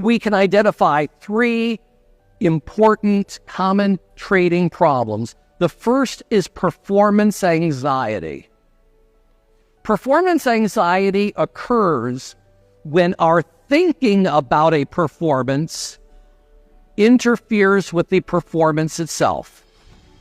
we can identify three important common trading problems. The first is performance anxiety. Performance anxiety occurs when our thinking about a performance interferes with the performance itself.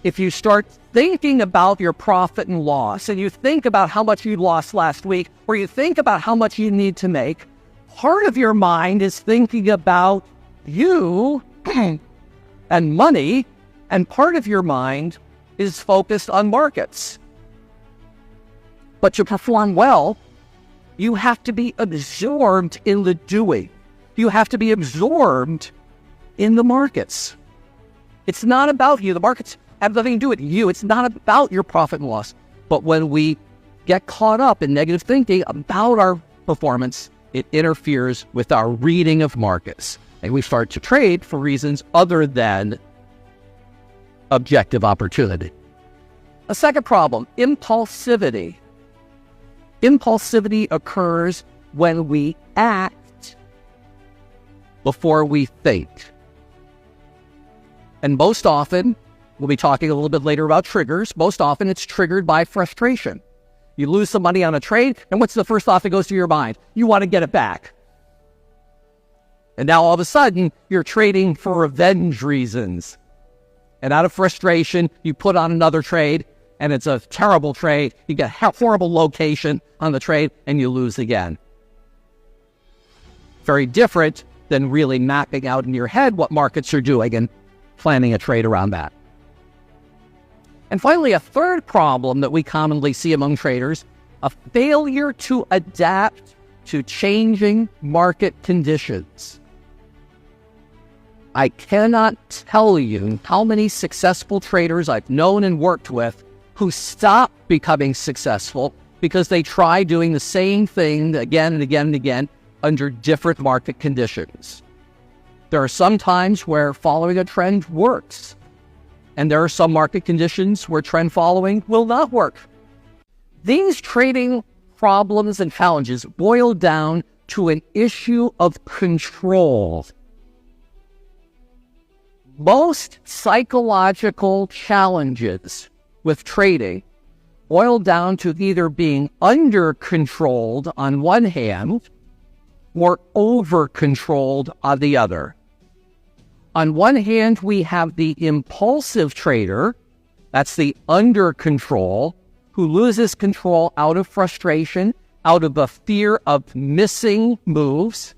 If you start thinking about your profit and loss, and you think about how much you lost last week, or you think about how much you need to make, part of your mind is thinking about you and money, and part of your mind is focused on markets. But to perform well, you have to be absorbed in the doing. You have to be absorbed in the markets. It's not about you. The markets have nothing to do with you. It's not about your profit and loss. But when we get caught up in negative thinking about our performance, it interferes with our reading of markets. And we start to trade for reasons other than objective opportunity. A second problem, impulsivity. Impulsivity occurs when we act before we think. And most often, we'll be talking a little bit later about triggers, most often it's triggered by frustration. You lose some money on a trade, and what's the first thought that goes through your mind? You want to get it back. And now all of a sudden, you're trading for revenge reasons. And out of frustration, you put on another trade, and it's a terrible trade. You get a horrible location on the trade, and you lose again. Very different than really mapping out in your head what markets are doing and planning a trade around that. And finally, a third problem that we commonly see among traders, a failure to adapt to changing market conditions. I cannot tell you how many successful traders I've known and worked with who stop becoming successful because they try doing the same thing again and again and again under different market conditions. There are some times where following a trend works, and there are some market conditions where trend following will not work. These trading problems and challenges boil down to an issue of control. Most psychological challenges with trading boil down to either being under-controlled on one hand or over-controlled on the other. On one hand, we have the impulsive trader, that's the under-control, who loses control out of frustration, out of a fear of missing moves.